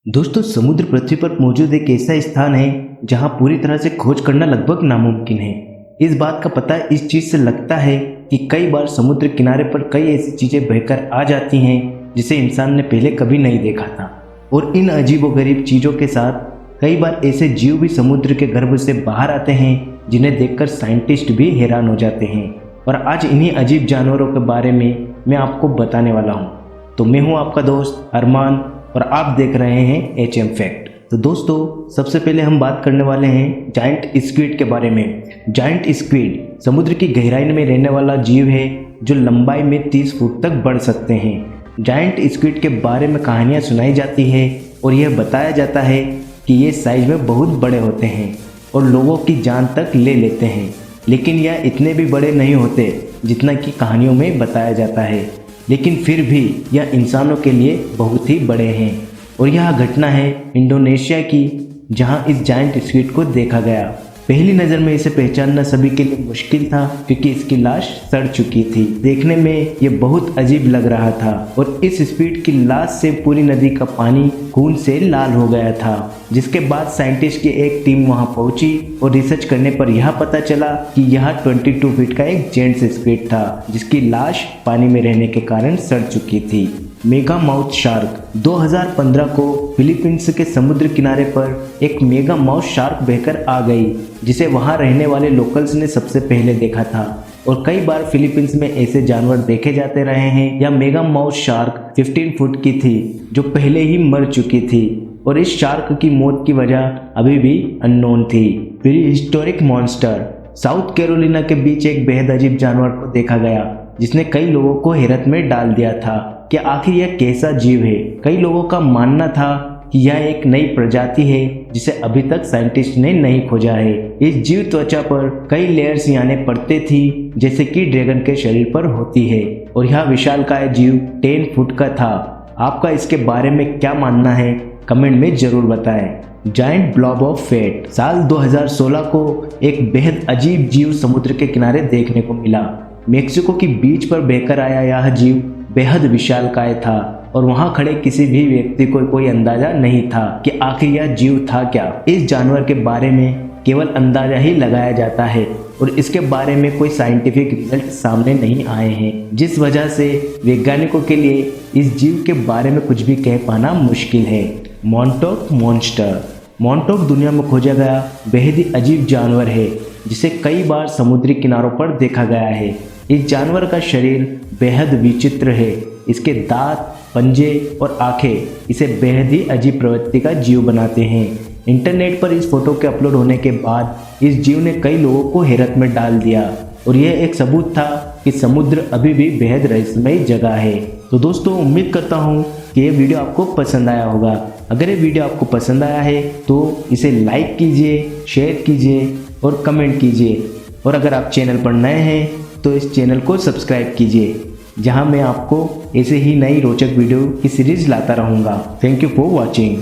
दोस्तों, समुद्र पृथ्वी पर मौजूद एक ऐसा स्थान है जहां पूरी तरह से खोज करना लगभग नामुमकिन है। इस बात का पता इस चीज़ से लगता है कि कई बार समुद्र किनारे पर कई ऐसी चीज़ें बहकर आ जाती हैं जिसे इंसान ने पहले कभी नहीं देखा था। और इन अजीबोगरीब चीज़ों के साथ कई बार ऐसे जीव भी समुद्र के गर्भ से बाहर आते हैं जिन्हें देखकर साइंटिस्ट भी हैरान हो जाते हैं। और आज इन्हीं अजीब जानवरों के बारे में मैं आपको बताने वाला हूँ। तो मैं हूँ आपका दोस्त अरमान और आप देख रहे हैं HM फैक्ट। तो दोस्तों, सबसे पहले हम बात करने वाले हैं जायंट स्क्विड के बारे में। जायंट स्क्विड समुद्र की गहराई में रहने वाला जीव है जो लंबाई में 30 फुट तक बढ़ सकते हैं। जायंट स्क्विड के बारे में कहानियाँ सुनाई जाती है और यह बताया जाता है कि ये साइज में बहुत बड़े होते हैं और लोगों की जान तक ले लेते हैं, लेकिन यह इतने भी बड़े नहीं होते जितना कि कहानियों में बताया जाता है। लेकिन फिर भी यह इंसानों के लिए बहुत ही बड़े हैं। और यह घटना है इंडोनेशिया की, जहां इस जायंट स्क्विड को देखा गया। पहली नज़र में इसे पहचानना सभी के लिए मुश्किल था क्योंकि इसकी लाश सड़ चुकी थी। देखने में यह बहुत अजीब लग रहा था और इस स्क्विड की लाश से पूरी नदी का पानी खून से लाल हो गया था। जिसके बाद साइंटिस्ट की एक टीम वहां पहुंची और रिसर्च करने पर यह पता चला कि यह 22 फीट का एक जेंट्स स्क्विड था जिसकी लाश पानी में रहने के कारण सड़ चुकी थी। मेगा माउथ शार्क 2015 को फिलीपींस के समुद्र किनारे पर एक मेगा माउथ शार्क बहकर आ गई, जिसे वहां रहने वाले लोकल्स ने सबसे पहले देखा था। और कई बार फिलीपींस में ऐसे जानवर देखे जाते रहे हैं। यह मेगा माउथ शार्क 15 फुट की थी जो पहले ही मर चुकी थी और इस शार्क की मौत की वजह अभी भी अननोन थी। प्रीहिस्टोरिक मॉन्स्टर साउथ कैरोलिना के बीच एक बेहद अजीब जानवर को देखा गया जिसने कई लोगों को हैरत में डाल दिया था कि आखिर यह कैसा जीव है। कई लोगों का मानना था कि यह एक नई प्रजाति है जिसे अभी तक साइंटिस्ट ने नहीं खोजा है। इस जीव त्वचा पर कई लेयर्स यानी परतें थी जैसे कि ड्रैगन के शरीर पर होती है और यह विशालकाय जीव 10 फुट का था। आपका इसके बारे में क्या मानना है, कमेंट में जरूर बताएं। जायंट ब्लॉब ऑफ फैट साल 2016 को एक बेहद अजीब जीव समुद्र के किनारे देखने को मिला। मेक्सिको की बीच पर बहकर आया यह जीव बेहद विशालकाय था और वहां खड़े किसी भी व्यक्ति को कोई अंदाजा नहीं था कि आखिर यह जीव था क्या। इस जानवर के बारे में केवल अंदाजा ही लगाया जाता है और इसके बारे में कोई साइंटिफिक रिजल्ट सामने नहीं आए हैं, जिस वजह से वैज्ञानिकों के लिए इस जीव के बारे में कुछ भी कह पाना मुश्किल है। मॉन्टॉक मॉन्स्टर मॉन्टॉक दुनिया में खोजा गया बेहद ही अजीब जानवर है जिसे कई बार समुद्री किनारों पर देखा गया है। इस जानवर का शरीर बेहद विचित्र है। इसके दांत, पंजे और आंखें इसे बेहद ही अजीब प्रवृत्ति का जीव बनाते हैं। इंटरनेट पर इस फोटो के अपलोड होने के बाद इस जीव ने कई लोगों को हैरत में डाल दिया और यह एक सबूत था कि समुद्र अभी भी बेहद रहस्यमय जगह है। तो दोस्तों, उम्मीद करता हूँ कि ये वीडियो आपको पसंद आया होगा। अगर ये वीडियो आपको पसंद आया है तो इसे लाइक कीजिए, शेयर कीजिए और कमेंट कीजिए। और अगर आप चैनल पर नए हैं तो इस चैनल को सब्सक्राइब कीजिए, जहां मैं आपको ऐसे ही नई रोचक वीडियो की सीरीज लाता रहूँगा। Thank you for watching.